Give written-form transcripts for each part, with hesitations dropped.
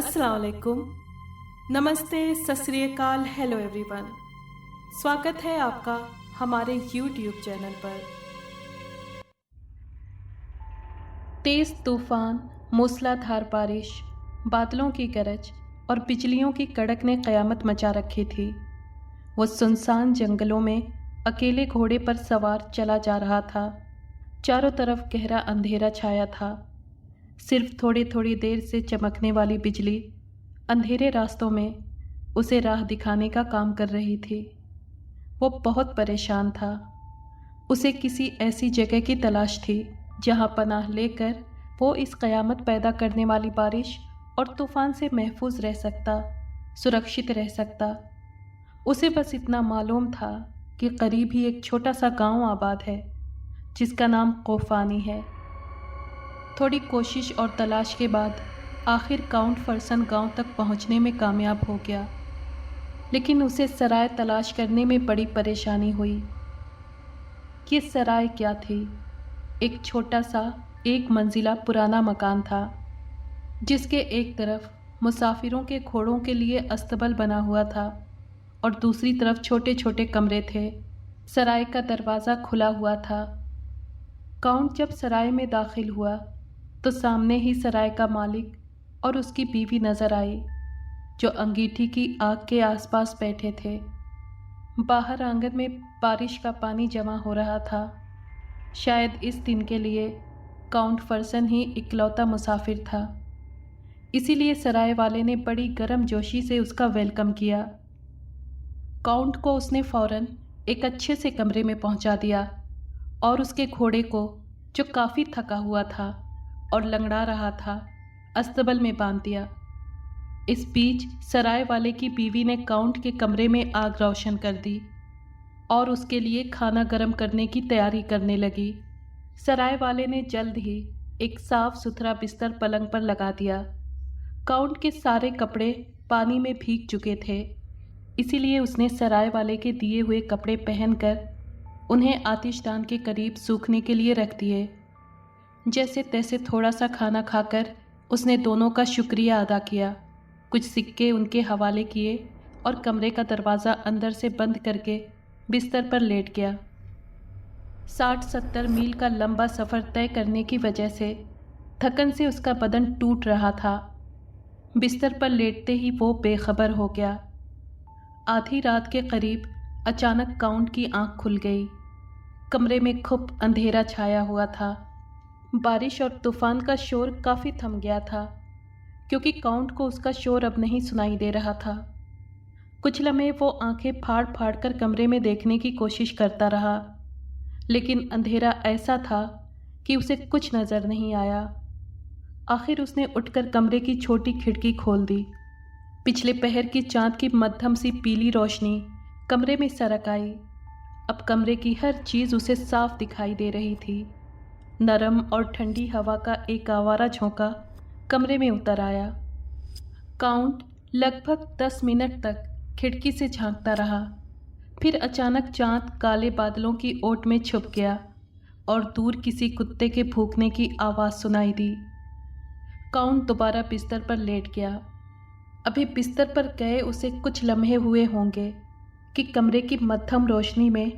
अस्सलाम वालेकुम, नमस्ते, सत श्री अकाल, हेलो एवरीवन। स्वागत है आपका हमारे YouTube चैनल पर। तेज़ तूफान, मूसलाधार बारिश, बादलों की गरज और बिजलियों की कड़क ने क़यामत मचा रखी थी। वो सुनसान जंगलों में अकेले घोड़े पर सवार चला जा रहा था। चारों तरफ गहरा अंधेरा छाया था। सिर्फ थोड़ी थोड़ी देर से चमकने वाली बिजली अंधेरे रास्तों में उसे राह दिखाने का काम कर रही थी। वो बहुत परेशान था। उसे किसी ऐसी जगह की तलाश थी जहां पनाह लेकर वो इस क़यामत पैदा करने वाली बारिश और तूफ़ान से महफूज रह सकता, सुरक्षित रह सकता। उसे बस इतना मालूम था कि करीब ही एक छोटा सा गांव आबाद है जिसका नाम कोफानी है। थोड़ी कोशिश और तलाश के बाद आखिर काउंट फरसन गांव तक पहुंचने में कामयाब हो गया, लेकिन उसे सराय तलाश करने में बड़ी परेशानी हुई। ये सराय क्या थी? एक छोटा सा एक मंजिला पुराना मकान था जिसके एक तरफ मुसाफिरों के घोड़ों के लिए अस्तबल बना हुआ था और दूसरी तरफ छोटे छोटे कमरे थे। सराय का दरवाज़ा खुला हुआ था। काउंट जब सराय में दाखिल हुआ तो सामने ही सराय का मालिक और उसकी बीवी नजर आई, जो अंगीठी की आग के आसपास बैठे थे। बाहर आंगन में बारिश का पानी जमा हो रहा था। शायद इस दिन के लिए काउंट फरसन ही इकलौता मुसाफिर था, इसीलिए सराय वाले ने बड़ी गर्मजोशी से उसका वेलकम किया। काउंट को उसने फौरन एक अच्छे से कमरे में पहुंचा दिया और उसके घोड़े को, जो काफ़ी थका हुआ था और लंगड़ा रहा था, अस्तबल में बांध दिया। इस बीच सराय वाले की बीवी ने काउंट के कमरे में आग रोशन कर दी और उसके लिए खाना गर्म करने की तैयारी करने लगी। सराय वाले ने जल्द ही एक साफ सुथरा बिस्तर पलंग पर लगा दिया। काउंट के सारे कपड़े पानी में भीग चुके थे, इसीलिए उसने सराय वाले के दिए हुए कपड़े पहनकर उन्हें आतिशदान के करीब सूखने के लिए रख दिए। जैसे तैसे थोड़ा सा खाना खाकर उसने दोनों का शुक्रिया अदा किया, कुछ सिक्के उनके हवाले किए और कमरे का दरवाज़ा अंदर से बंद करके बिस्तर पर लेट गया। 60-70 मील का लंबा सफ़र तय करने की वजह से थकन से उसका बदन टूट रहा था। बिस्तर पर लेटते ही वो बेखबर हो गया। आधी रात के करीब अचानक काउंट की आंख खुल गई। कमरे में खूब अंधेरा छाया हुआ था। बारिश और तूफान का शोर काफ़ी थम गया था, क्योंकि काउंट को उसका शोर अब नहीं सुनाई दे रहा था। कुछ लम्हे वो आंखें फाड़ फाड़ कर कमरे में देखने की कोशिश करता रहा, लेकिन अंधेरा ऐसा था कि उसे कुछ नज़र नहीं आया। आखिर उसने उठकर कमरे की छोटी खिड़की खोल दी। पिछले पहर की चाँद की मध्यम सी पीली रोशनी कमरे में सरक आई। अब कमरे की हर चीज़ उसे साफ दिखाई दे रही थी। नरम और ठंडी हवा का एक आवारा झोंका कमरे में उतर आया। काउंट लगभग 10 मिनट तक खिड़की से झांकता रहा। फिर अचानक चाँद काले बादलों की ओट में छुप गया और दूर किसी कुत्ते के भूखने की आवाज़ सुनाई दी। काउंट दोबारा बिस्तर पर लेट गया। अभी बिस्तर पर गए उसे कुछ लम्हे हुए होंगे कि कमरे की मध्यम रोशनी में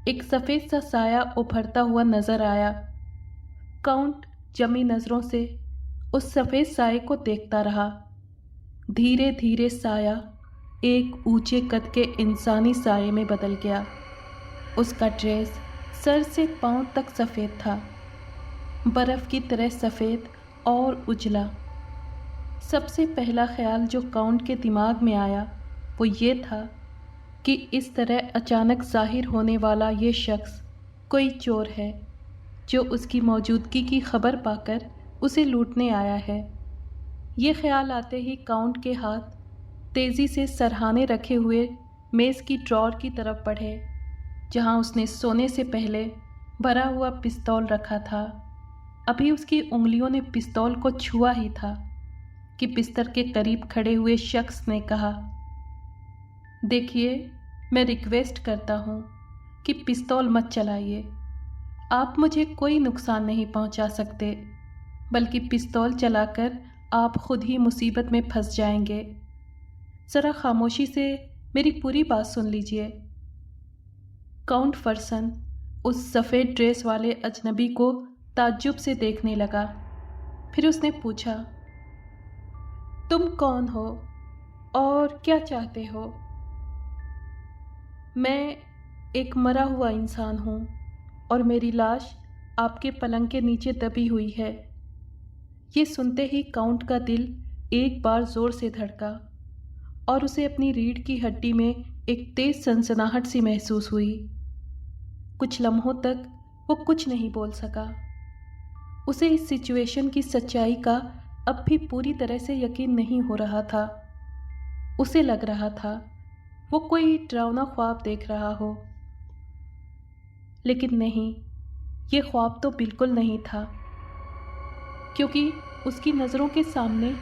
एक सफ़ेद सा साया उभरता हुआ नजर आया। काउंट जमी नज़रों से उस सफ़ेद साये को देखता रहा। धीरे धीरे साया एक ऊंचे कद के इंसानी साये में बदल गया। उसका ड्रेस सर से पांव तक सफ़ेद था, बर्फ़ की तरह सफ़ेद और उजला। सबसे पहला ख्याल जो काउंट के दिमाग में आया वो ये था कि इस तरह अचानक ज़ाहिर होने वाला ये शख्स कोई चोर है जो उसकी मौजूदगी की खबर पाकर उसे लूटने आया है। ये ख्याल आते ही काउंट के हाथ तेज़ी से सरहाने रखे हुए मेज़ की ड्रॉर की तरफ बढ़े, जहां उसने सोने से पहले भरा हुआ पिस्तौल रखा था। अभी उसकी उंगलियों ने पिस्तौल को छुआ ही था कि बिस्तर के करीब खड़े हुए शख्स ने कहा, देखिए, मैं रिक्वेस्ट करता हूँ कि पिस्तौल मत चलाइए। आप मुझे कोई नुकसान नहीं पहुँचा सकते, बल्कि पिस्तौल चलाकर आप खुद ही मुसीबत में फंस जाएंगे। ज़रा खामोशी से मेरी पूरी बात सुन लीजिए। काउंट फर्सन उस सफ़ेद ड्रेस वाले अजनबी को ताज्जुब से देखने लगा। फिर उसने पूछा, तुम कौन हो और क्या चाहते हो? मैं एक मरा हुआ इंसान हूँ और मेरी लाश आपके पलंग के नीचे दबी हुई है। ये सुनते ही काउंट का दिल एक बार ज़ोर से धड़का और उसे अपनी रीढ़ की हड्डी में एक तेज़ सनसनाहट सी महसूस हुई। कुछ लम्हों तक वो कुछ नहीं बोल सका। उसे इस सिचुएशन की सच्चाई का अब भी पूरी तरह से यकीन नहीं हो रहा था। उसे लग रहा था वो कोई डरावना ख्वाब देख रहा हो, लेकिन नहीं, ये ख्वाब तो बिल्कुल नहीं था, क्योंकि उसकी नज़रों के सामने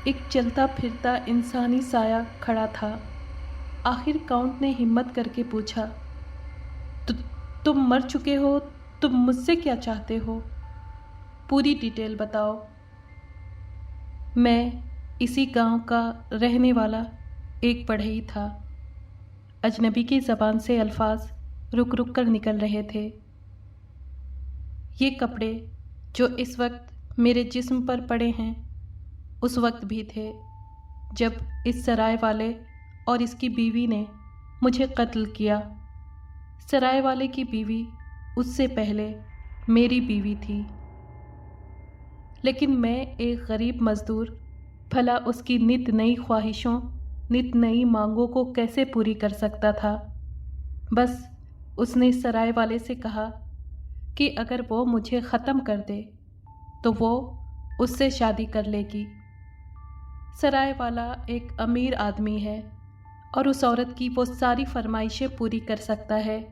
एक चलता फिरता इंसानी साया खड़ा था। आखिर काउंट ने हिम्मत करके पूछा, तुम मर चुके हो, तुम मुझसे क्या चाहते हो? पूरी डिटेल बताओ। मैं इसी गांव का रहने वाला एक बढ़ई था। अजनबी की ज़बान से अल्फाज रुक रुक कर निकल रहे थे। ये कपड़े जो इस वक्त मेरे जिस्म पर पड़े हैं उस वक्त भी थे जब इस सराय वाले और इसकी बीवी ने मुझे कत्ल किया। सराय वाले की बीवी उससे पहले मेरी बीवी थी, लेकिन मैं एक गरीब मज़दूर भला उसकी नित नई ख्वाहिशों, नित नई मांगों को कैसे पूरी कर सकता था। बस उसने सराय वाले से कहा कि अगर वो मुझे ख़त्म कर दे तो वो उससे शादी कर लेगी। सराय वाला एक अमीर आदमी है और उस औरत की वो सारी फरमाइशें पूरी कर सकता है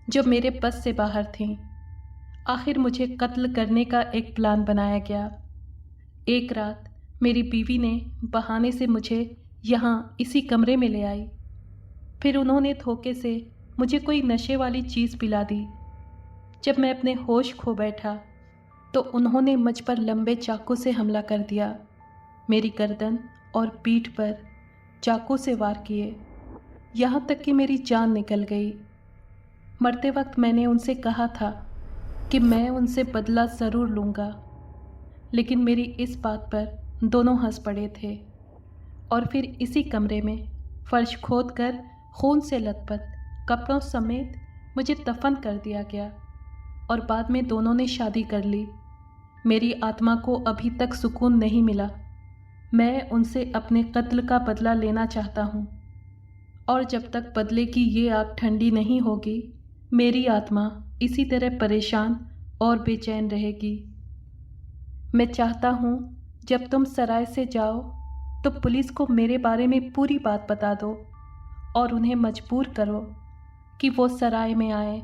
जो मेरे बस से बाहर थीं। आखिर मुझे कत्ल करने का एक प्लान बनाया गया। एक रात मेरी बीवी ने बहाने से मुझे यहाँ इसी कमरे में ले आई। फिर उन्होंने धोखे से मुझे कोई नशे वाली चीज़ पिला दी। जब मैं अपने होश खो बैठा तो उन्होंने मुझ पर लंबे चाकू से हमला कर दिया। मेरी गर्दन और पीठ पर चाकू से वार किए, यहाँ तक कि मेरी जान निकल गई। मरते वक्त मैंने उनसे कहा था कि मैं उनसे बदला ज़रूर लूँगा, लेकिन मेरी इस बात पर दोनों हंस पड़े थे। और फिर इसी कमरे में फर्श खोद कर खून से लथपथ कपड़ों समेत मुझे दफन कर दिया गया और बाद में दोनों ने शादी कर ली। मेरी आत्मा को अभी तक सुकून नहीं मिला। मैं उनसे अपने कत्ल का बदला लेना चाहता हूँ और जब तक बदले की ये आग ठंडी नहीं होगी मेरी आत्मा इसी तरह परेशान और बेचैन रहेगी। मैं चाहता हूँ जब तुम सराय से जाओ तो पुलिस को मेरे बारे में पूरी बात बता दो और उन्हें मजबूर करो कि वो सराय में आए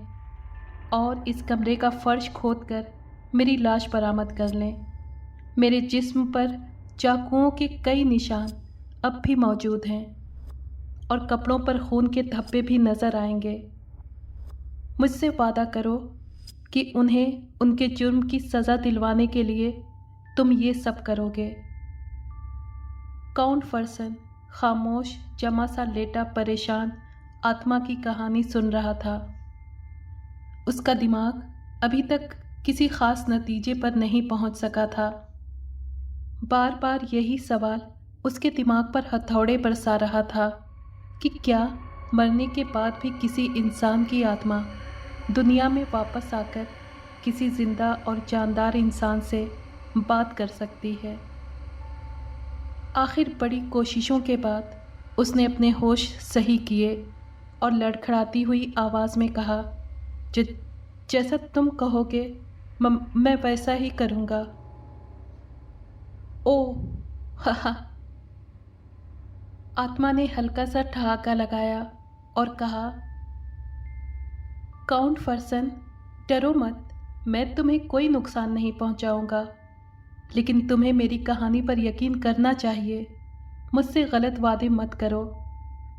और इस कमरे का फर्श खोदकर मेरी लाश बरामद कर लें। मेरे जिस्म पर चाकुओं के कई निशान अब भी मौजूद हैं और कपड़ों पर खून के धब्बे भी नज़र आएंगे। मुझसे वादा करो कि उन्हें उनके जुर्म की सज़ा दिलवाने के लिए तुम ये सब करोगे। काउंट फर्सन खामोश जमा सा लेटा परेशान आत्मा की कहानी सुन रहा था। उसका दिमाग अभी तक किसी ख़ास नतीजे पर नहीं पहुंच सका था। बार बार यही सवाल उसके दिमाग पर हथौड़े बरसा रहा था कि क्या मरने के बाद भी किसी इंसान की आत्मा दुनिया में वापस आकर किसी जिंदा और जानदार इंसान से बात कर सकती है। आखिर बड़ी कोशिशों के बाद उसने अपने होश सही किए और लड़खड़ाती हुई आवाज़ में कहा, जैसा तुम कहोगे मैं वैसा ही करूँगा। ओह, हा। आत्मा ने हल्का सा ठहाका लगाया और कहा, काउंट फर्सन, डरो मत, मैं तुम्हें कोई नुकसान नहीं पहुंचाऊंगा, लेकिन तुम्हें मेरी कहानी पर यकीन करना चाहिए। मुझसे गलत वादे मत करो।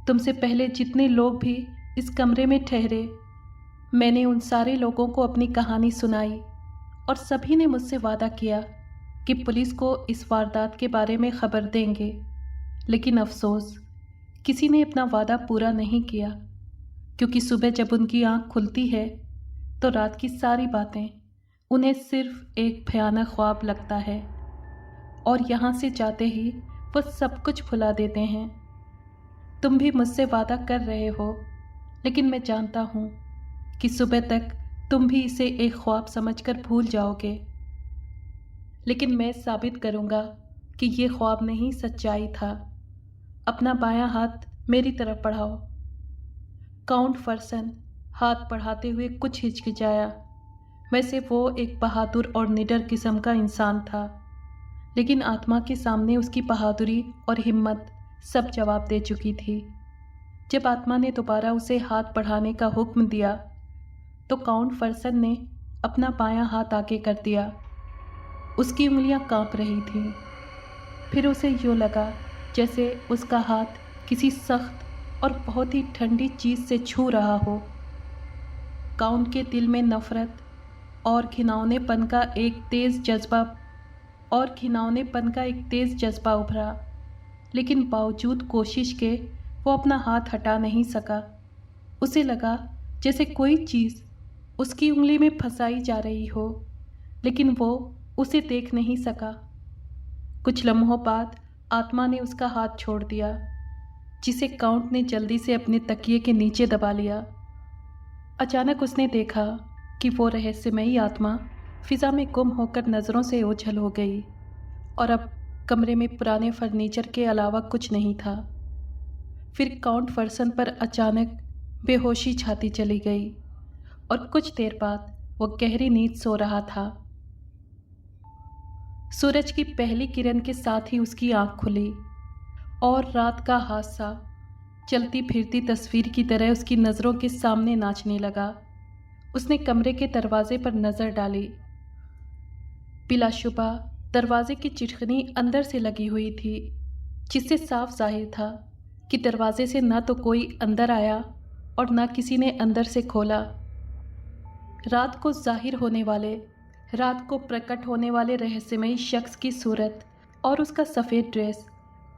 तुमसे पहले जितने लोग भी इस कमरे में ठहरे, मैंने उन सारे लोगों को अपनी कहानी सुनाई और सभी ने मुझसे वादा किया कि पुलिस को इस वारदात के बारे में खबर देंगे, लेकिन अफसोस किसी ने अपना वादा पूरा नहीं किया, क्योंकि सुबह जब उनकी आंख खुलती है तो रात की सारी बातें उन्हें सिर्फ एक भयानक ख्वाब लगता है और यहाँ से जाते ही वो सब कुछ भुला देते हैं। तुम भी मुझसे वादा कर रहे हो, लेकिन मैं जानता हूँ कि सुबह तक तुम भी इसे एक ख्वाब समझकर भूल जाओगे। लेकिन मैं साबित करूँगा कि ये ख्वाब नहीं सच्चाई था। अपना बायां हाथ मेरी तरफ बढ़ाओ। काउंट फर्सन हाथ बढ़ाते हुए कुछ हिचकिचाया। वैसे वो एक बहादुर और निडर किस्म का इंसान था, लेकिन आत्मा के सामने उसकी बहादुरी और हिम्मत सब जवाब दे चुकी थी। जब आत्मा ने दोबारा उसे हाथ बढ़ाने का हुक्म दिया तो काउंट फर्सन ने अपना बायां हाथ आगे कर दिया। उसकी उंगलियां कांप रही थीं। फिर उसे यूँ लगा जैसे उसका हाथ किसी सख्त और बहुत ही ठंडी चीज़ से छू रहा हो। काउंट के दिल में नफरत और घिनौनेपन का एक तेज़ जज्बा उभरा, लेकिन बावजूद कोशिश के वो अपना हाथ हटा नहीं सका। उसे लगा जैसे कोई चीज़ उसकी उंगली में फंसाई जा रही हो, लेकिन वो उसे देख नहीं सका। कुछ लम्हों बाद आत्मा ने उसका हाथ छोड़ दिया, जिसे काउंट ने जल्दी से अपने तकिए के नीचे दबा लिया। अचानक उसने देखा कि वो रहस्यमयी आत्मा फिज़ा में गुम होकर नज़रों से ओझल हो गई और अब कमरे में पुराने फर्नीचर के अलावा कुछ नहीं था। फिर काउंट फर्सन पर अचानक बेहोशी छाती चली गई और कुछ देर बाद वो गहरी नींद सो रहा था। सूरज की पहली किरण के साथ ही उसकी आंख खुली और रात का हादसा चलती फिरती तस्वीर की तरह उसकी नज़रों के सामने नाचने लगा। उसने कमरे के दरवाजे पर नज़र डाली। बिलाशुबा दरवाजे की चिटकनी अंदर से लगी हुई थी, जिससे साफ जाहिर था कि दरवाजे से न तो कोई अंदर आया और न किसी ने अंदर से खोला। रात को प्रकट होने वाले रहस्यमयी शख्स की सूरत और उसका सफ़ेद ड्रेस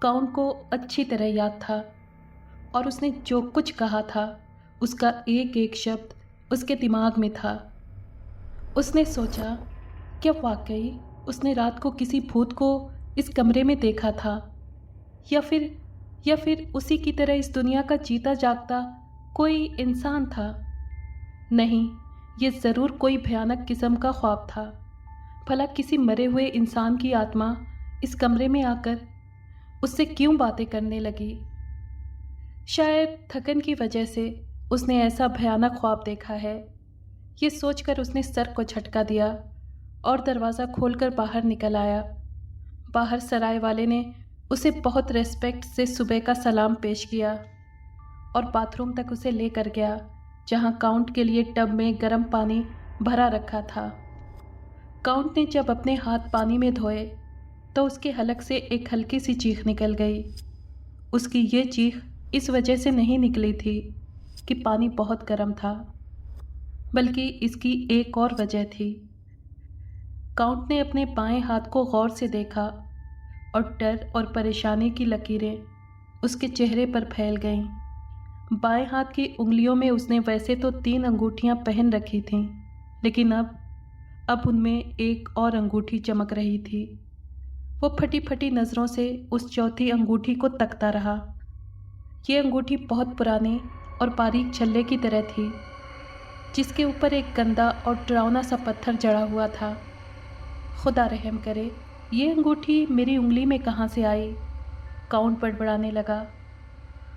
काउंट को अच्छी तरह याद था, और उसने जो कुछ कहा था उसका एक एक शब्द उसके दिमाग में था। उसने सोचा, क्या वाकई उसने रात को किसी भूत को इस कमरे में देखा था, या फिर उसी की तरह इस दुनिया का जीता जागता कोई इंसान था? नहीं, ये ज़रूर कोई भयानक किस्म का ख्वाब था। भला किसी मरे हुए इंसान की आत्मा इस कमरे में आकर उससे क्यों बातें करने लगी? शायद थकन की वजह से उसने ऐसा भयानक ख्वाब देखा है। ये सोचकर उसने सर को झटका दिया और दरवाज़ा खोलकर बाहर निकल आया। बाहर सराय वाले ने उसे बहुत रेस्पेक्ट से सुबह का सलाम पेश किया और बाथरूम तक उसे लेकर गया, जहां काउंट के लिए टब में गर्म पानी भरा रखा था। काउंट ने जब अपने हाथ पानी में धोए तो उसके हलक से एक हल्की सी चीख निकल गई। उसकी ये चीख इस वजह से नहीं निकली थी कि पानी बहुत गर्म था, बल्कि इसकी एक और वजह थी। काउंट ने अपने बाएं हाथ को गौर से देखा और डर और परेशानी की लकीरें उसके चेहरे पर फैल गईं। बाएं हाथ की उंगलियों में उसने वैसे तो 3 अंगूठियां पहन रखी थीं, लेकिन अब उनमें एक और अंगूठी चमक रही थी। वो फटी फटी नज़रों से उस चौथी अंगूठी को तकता रहा। ये अंगूठी बहुत पुरानी और बारीक छल्ले की तरह थी, जिसके ऊपर एक गंदा और डरावना सा पत्थर जड़ा हुआ था। खुदा रहम करे, ये अंगूठी मेरी उंगली में कहाँ से आई? काउंट बड़बड़ाने लगा।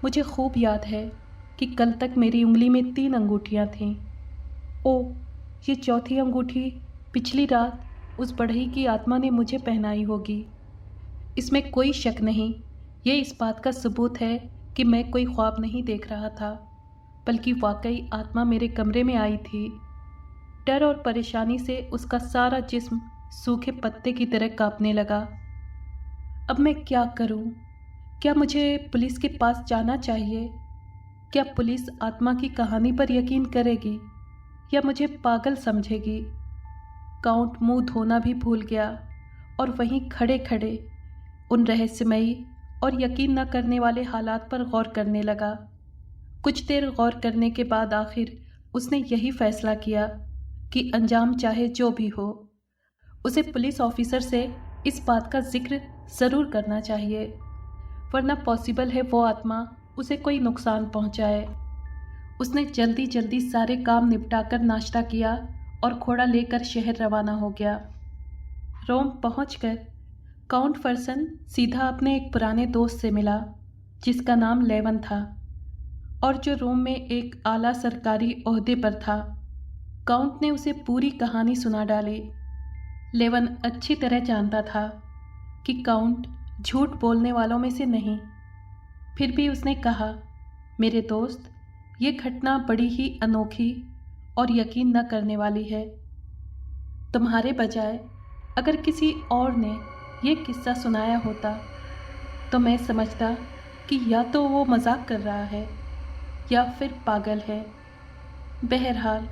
मुझे खूब याद है कि कल तक मेरी उंगली में 3 अंगूठियाँ थीं। ओ, ये चौथी अंगूठी पिछली रात उस बढ़ई की आत्मा ने मुझे पहनाई होगी। इसमें कोई शक नहीं। ये इस बात का सबूत है कि मैं कोई ख्वाब नहीं देख रहा था, बल्कि वाकई आत्मा मेरे कमरे में आई थी। डर और परेशानी से उसका सारा जिस्म सूखे पत्ते की तरह कांपने लगा। अब मैं क्या करूं? क्या मुझे पुलिस के पास जाना चाहिए? क्या पुलिस आत्मा की कहानी पर यकीन करेगी या मुझे पागल समझेगी? काउंट मुंह धोना भी भूल गया और वहीं खड़े खड़े उन रहस्यमयी और यकीन न करने वाले हालात पर गौर करने लगा। कुछ देर गौर करने के बाद आखिर उसने यही फैसला किया कि अंजाम चाहे जो भी हो, उसे पुलिस ऑफिसर से इस बात का जिक्र ज़रूर करना चाहिए, वरना पॉसिबल है वो आत्मा उसे कोई नुकसान पहुंचाए। उसने जल्दी जल्दी सारे काम निपटाकर नाश्ता किया और घोड़ा लेकर शहर रवाना हो गया। रोम पहुंचकर काउंट फर्सन सीधा अपने एक पुराने दोस्त से मिला जिसका नाम लेवन था और जो रोम में एक आला सरकारी ओहदे पर था। काउंट ने उसे पूरी कहानी सुना डाली। लेवन अच्छी तरह जानता था कि काउंट झूठ बोलने वालों में से नहीं। फिर भी उसने कहा, मेरे दोस्त, ये घटना बड़ी ही अनोखी और यकीन न करने वाली है। तुम्हारे बजाय अगर किसी और ने ये किस्सा सुनाया होता तो मैं समझता कि या तो वो मजाक कर रहा है या फिर पागल है। बहरहाल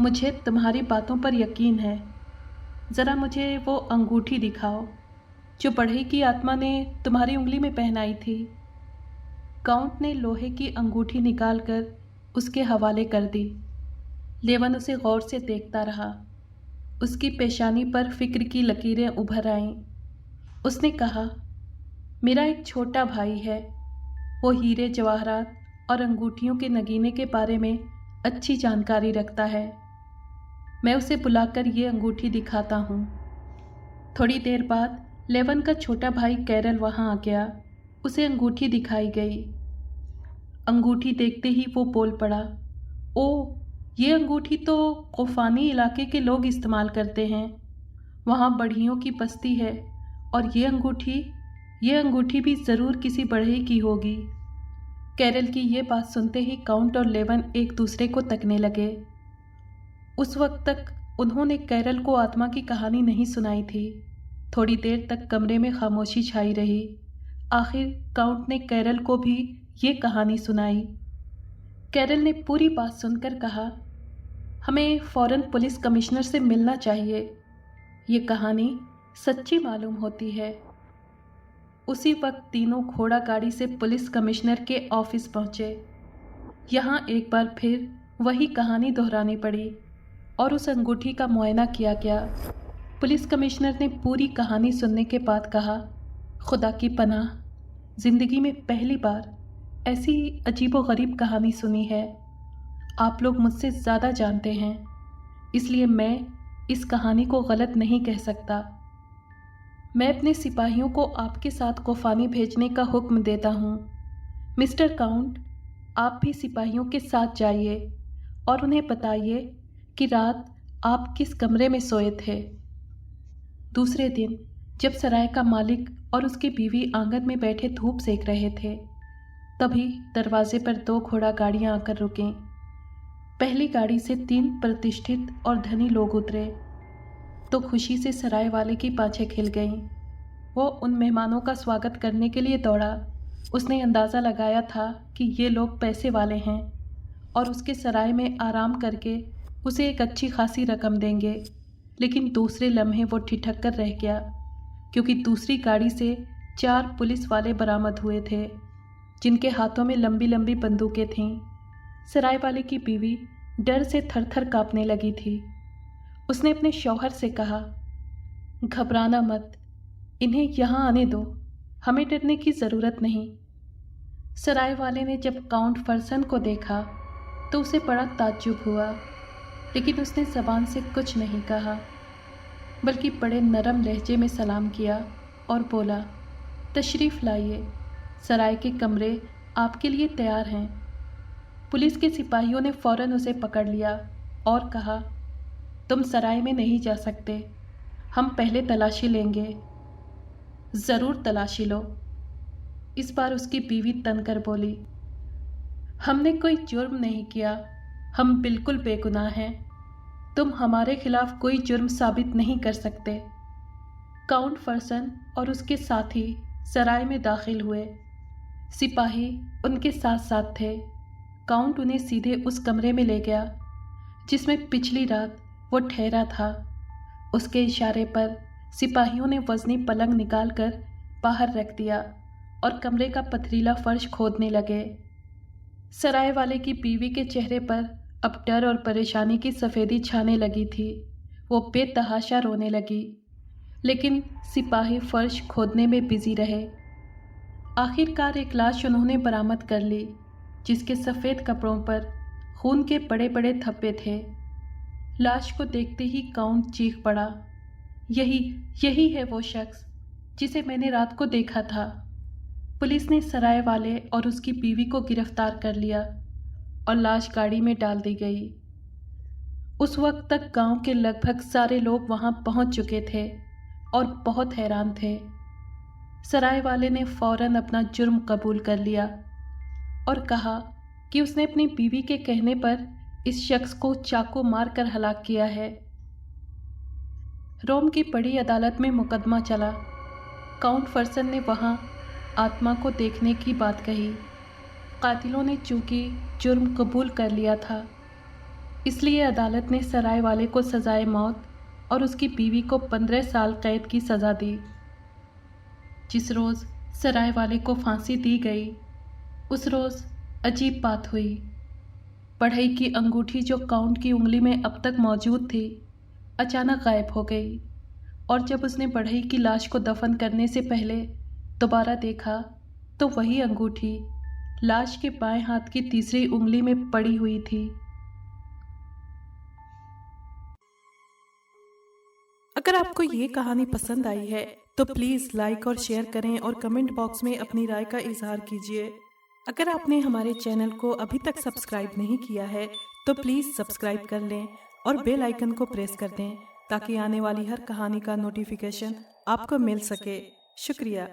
मुझे तुम्हारी बातों पर यकीन है। ज़रा मुझे वो अंगूठी दिखाओ जो बढ़ई की आत्मा ने तुम्हारी उंगली में पहनाई थी। काउंट ने लोहे की अंगूठी निकालकर उसके हवाले कर दी। लेवन उसे गौर से देखता रहा। उसकी पेशानी पर फिक्र की लकीरें उभर आईं। उसने कहा, मेरा एक छोटा भाई है। वो हीरे जवाहरात और अंगूठियों के नगीने के बारे में अच्छी जानकारी रखता है। मैं उसे बुलाकर ये अंगूठी दिखाता हूँ। थोड़ी देर बाद लेवन का छोटा भाई कैरल वहाँ आ गया। उसे अंगूठी दिखाई गई। अंगूठी देखते ही वो बोल पड़ा, ओ, ये अंगूठी तो कोफानी इलाके के लोग इस्तेमाल करते हैं। वहाँ बढ़ियों की बस्ती है और ये अंगूठी भी ज़रूर किसी बढ़ई की होगी। कैरल की ये बात सुनते ही काउंट और लेवन एक दूसरे को तकने लगे। उस वक्त तक उन्होंने कैरल को आत्मा की कहानी नहीं सुनाई थी। थोड़ी देर तक कमरे में खामोशी छाई रही। आखिर काउंट ने कैरल को भी ये कहानी सुनाई। कैरल ने पूरी बात सुनकर कहा, हमें फ़ौरन पुलिस कमिश्नर से मिलना चाहिए। ये कहानी सच्ची मालूम होती है। उसी वक्त तीनों घोड़ा गाड़ी से पुलिस कमिश्नर के ऑफिस पहुँचे। यहाँ एक बार फिर वही कहानी दोहरानी पड़ी और उस अंगूठी का मुआयना किया गया। पुलिस कमिश्नर ने पूरी कहानी सुनने के बाद कहा, खुदा की पनाह, ज़िंदगी में पहली बार ऐसी अजीबोगरीब कहानी सुनी है। आप लोग मुझसे ज़्यादा जानते हैं, इसलिए मैं इस कहानी को गलत नहीं कह सकता। मैं अपने सिपाहियों को आपके साथ कोफानी भेजने का हुक्म देता हूँ। मिस्टर काउंट, आप भी सिपाहियों के साथ जाइए और उन्हें बताइए कि रात आप किस कमरे में सोए थे। दूसरे दिन जब सराय का मालिक और उसकी बीवी आंगन में बैठे धूप सेक रहे थे, तभी दरवाजे पर 2 घोड़ा गाड़ियां आकर रुकीं। पहली गाड़ी से 3 प्रतिष्ठित और धनी लोग उतरे तो खुशी से सराय वाले की पाछे खिल गईं। वो उन मेहमानों का स्वागत करने के लिए दौड़ा। उसने अंदाज़ा लगाया था कि ये लोग पैसे वाले हैं और उसके सराय में आराम करके उसे एक अच्छी खासी रकम देंगे। लेकिन दूसरे लम्हे वो ठिठक कर रह गया, क्योंकि दूसरी गाड़ी से 4 पुलिस वाले बरामद हुए थे जिनके हाथों में लंबी लंबी बंदूकें थीं। सराय वाले की बीवी डर से थर-थर कांपने लगी थी। उसने अपने शौहर से कहा, घबराना मत, इन्हें यहाँ आने दो, हमें डरने की ज़रूरत नहीं। सराय वाले ने जब काउंट फर्सन को देखा तो उसे बड़ा ताज्जुब हुआ, लेकिन उसने ज़बान से कुछ नहीं कहा, बल्कि बड़े नरम लहजे में सलाम किया और बोला, तशरीफ़ लाइए, सराय के कमरे आपके लिए तैयार हैं। पुलिस के सिपाहियों ने फ़ौरन उसे पकड़ लिया और कहा, तुम सराय में नहीं जा सकते, हम पहले तलाशी लेंगे। ज़रूर तलाशी लो। इस बार उसकी बीवी तनकर बोली, हमने कोई जुर्म नहीं किया, हम बिल्कुल बेगुनाह हैं। तुम हमारे खिलाफ कोई जुर्म साबित नहीं कर सकते। काउंट फर्सन और उसके साथी सराय में दाखिल हुए। सिपाही उनके साथ साथ थे। काउंट उन्हें सीधे उस कमरे में ले गया जिसमें पिछली रात वो ठहरा था। उसके इशारे पर सिपाहियों ने वजनी पलंग निकालकर बाहर रख दिया और कमरे का पथरीला फर्श खोदने लगे। सराय वाले की बीवी के चेहरे पर अब डर और परेशानी की सफ़ेदी छाने लगी थी। वो बेतहाशा रोने लगी, लेकिन सिपाही फर्श खोदने में बिजी रहे। आखिरकार एक लाश उन्होंने बरामद कर ली, जिसके सफ़ेद कपड़ों पर खून के बड़े बड़े धब्बे थे। लाश को देखते ही काउंट चीख पड़ा, यही है वो शख्स जिसे मैंने रात को देखा था। पुलिस ने सराय वाले और उसकी बीवी को गिरफ्तार कर लिया और लाश गाड़ी में डाल दी गई। उस वक्त तक गांव के लगभग सारे लोग वहां पहुंच चुके थे और बहुत हैरान थे। सराय वाले ने फौरन अपना जुर्म कबूल कर लिया और कहा कि उसने अपनी बीवी के कहने पर इस शख्स को चाकू मारकर हलाक किया है। रोम की बड़ी अदालत में मुकदमा चला। काउंट फर्सन ने वहां आत्मा को देखने की बात कही। कातिलों ने चूंकि जुर्म कबूल कर लिया था, इसलिए अदालत ने सराय वाले को सजाए मौत और उसकी बीवी को 15 साल कैद की सज़ा दी। जिस रोज़ सराय वाले को फांसी दी गई, उस रोज़ अजीब बात हुई। बढ़ई की अंगूठी जो काउंट की उंगली में अब तक मौजूद थी, अचानक गायब हो गई और जब उसने बढ़ई की लाश को दफन करने से पहले दोबारा देखा तो वही अंगूठी लाश के बाएं हाथ की तीसरी उंगली में पड़ी हुई थी। अगर आपको ये कहानी पसंद आई है तो प्लीज़ लाइक और शेयर करें और कमेंट बॉक्स में अपनी राय का इजहार कीजिए। अगर आपने हमारे चैनल को अभी तक सब्सक्राइब नहीं किया है तो प्लीज़ सब्सक्राइब कर लें और बेल आइकन को प्रेस कर दें ताकि आने वाली हर कहानी का नोटिफिकेशन आपको मिल सके। शुक्रिया।